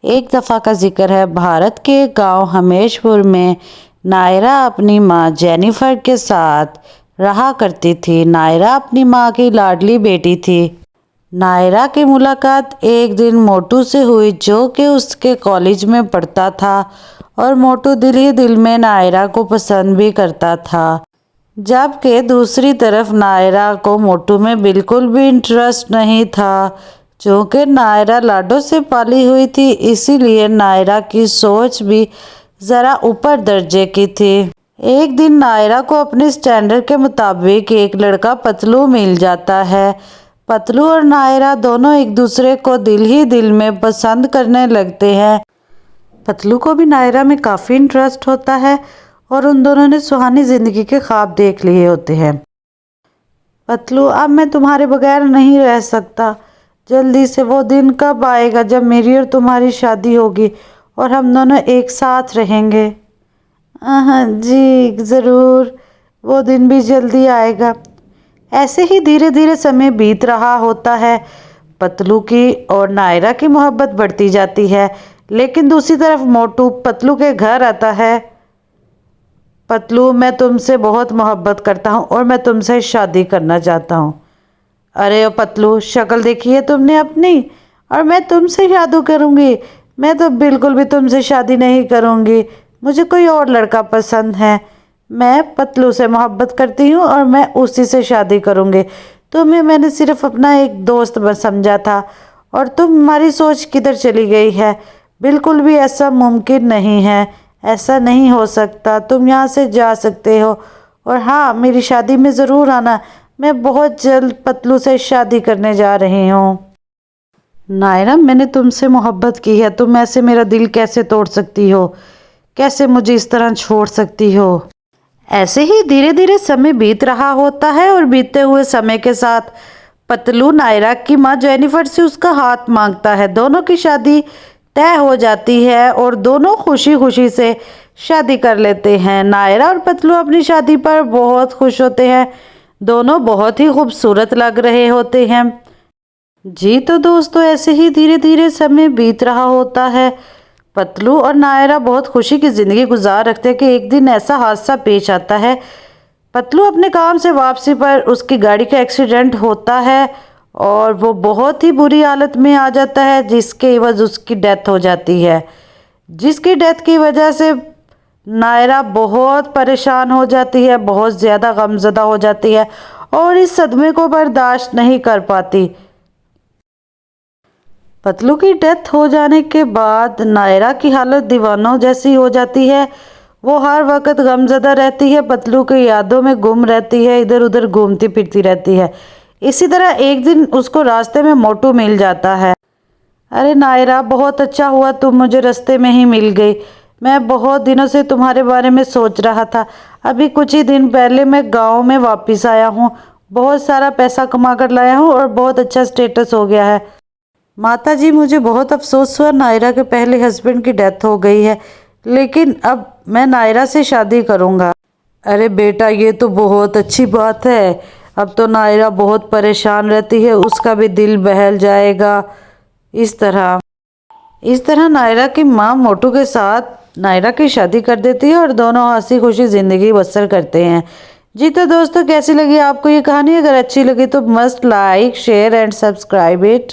एक दफ़ा का जिक्र है, भारत के गांव हमेशपुर में नायरा अपनी मां जेनिफर के साथ रहा करती थी। नायरा अपनी मां की लाडली बेटी थी। नायरा की मुलाकात एक दिन मोटू से हुई, जो कि उसके कॉलेज में पढ़ता था, और मोटू दिल ही दिल में नायरा को पसंद भी करता था। जबकि दूसरी तरफ नायरा को मोटू में बिल्कुल भी इंटरेस्ट नहीं था। चूँकि नायरा लाडो से पाली हुई थी, इसीलिए नायरा की सोच भी ज़रा ऊपर दर्जे की थी। एक दिन नायरा को अपने स्टैंडर्ड के मुताबिक एक लड़का पतलू मिल जाता है। पतलू और नायरा दोनों एक दूसरे को दिल ही दिल में पसंद करने लगते हैं। पतलू को भी नायरा में काफ़ी इंटरेस्ट होता है और उन दोनों ने सुहानी ज़िंदगी के ख्वाब देख लिए होते हैं। पतलू, अब मैं तुम्हारे बगैर नहीं रह सकता। जल्दी से वो दिन कब आएगा जब मेरी और तुम्हारी शादी होगी और हम दोनों एक साथ रहेंगे? हाँ जी, ज़रूर, वो दिन भी जल्दी आएगा। ऐसे ही धीरे धीरे समय बीत रहा होता है। पतलू की और नायरा की मोहब्बत बढ़ती जाती है, लेकिन दूसरी तरफ मोटू पतलू के घर आता है। पतलू, मैं तुमसे बहुत मोहब्बत करता हूँ और मैं तुमसे शादी करना चाहता हूँ। अरे ओ पतलू, शक्ल देखी है तुमने अपनी, और मैं तुमसे शादी करूँगी? मैं तो बिल्कुल भी तुमसे शादी नहीं करूँगी। मुझे कोई और लड़का पसंद है। मैं पतलू से मोहब्बत करती हूँ और मैं उसी से शादी करूँगी। तुम्हें मैंने सिर्फ अपना एक दोस्त बस समझा था और तुम्हारी सोच किधर चली गई है? बिल्कुल भी ऐसा मुमकिन नहीं है, ऐसा नहीं हो सकता। तुम यहाँ से जा सकते हो, और हाँ, मेरी शादी में ज़रूर आना। मैं बहुत जल्द पतलू से शादी करने जा रही हूँ। नायरा, मैंने तुमसे मोहब्बत की है, तुम ऐसे मेरा दिल कैसे तोड़ सकती हो? कैसे मुझे इस तरह छोड़ सकती हो? ऐसे ही धीरे धीरे समय बीत रहा होता है और बीतते हुए समय के साथ पतलू नायरा की मां जेनिफर से उसका हाथ मांगता है। दोनों की शादी तय हो जाती है और दोनों खुशी खुशी से शादी कर लेते हैं। नायरा और पतलू अपनी शादी पर बहुत खुश होते हैं। दोनों बहुत ही खूबसूरत लग रहे होते हैं। जी तो दोस्तों, ऐसे ही धीरे धीरे समय बीत रहा होता है। पतलू और नायरा बहुत खुशी की ज़िंदगी गुजार रखते हैं कि एक दिन ऐसा हादसा पेश आता है। पतलू अपने काम से वापसी पर उसकी गाड़ी का एक्सीडेंट होता है और वो बहुत ही बुरी हालत में आ जाता है, जिसके एवज उसकी डेथ हो जाती है। जिसकी डेथ की वजह से नायरा बहुत परेशान हो जाती है, बहुत ज़्यादा गमज़दा हो जाती है और इस सदमे को बर्दाश्त नहीं कर पाती। पतलू की डेथ हो जाने के बाद नायरा की हालत दीवानों जैसी हो जाती है। वो हर वक्त गमज़दा रहती है, पतलू की यादों में गुम रहती है, इधर उधर घूमती फिरती रहती है। इसी तरह एक दिन उसको रास्ते में मोटू मिल जाता है। अरे नायरा, बहुत अच्छा हुआ तुम मुझे रास्ते में ही मिल गई। मैं बहुत दिनों से तुम्हारे बारे में सोच रहा था। अभी कुछ ही दिन पहले मैं गांव में वापस आया हूँ। बहुत सारा पैसा कमा कर लाया हूँ और बहुत अच्छा स्टेटस हो गया है। माता जी, मुझे बहुत अफसोस हुआ, नायरा के पहले हस्बैंड की डेथ हो गई है, लेकिन अब मैं नायरा से शादी करूँगा। अरे बेटा, ये तो बहुत अच्छी बात है। अब तो नायरा बहुत परेशान रहती है, उसका भी दिल बहल जाएगा। इस तरह नायरा की माँ मोटू के साथ नायरा की शादी कर देती है और दोनों हंसी खुशी ज़िंदगी बसर करते हैं। जी तो दोस्तों, कैसी लगी आपको ये कहानी? अगर अच्छी लगी तो must like, share and subscribe it.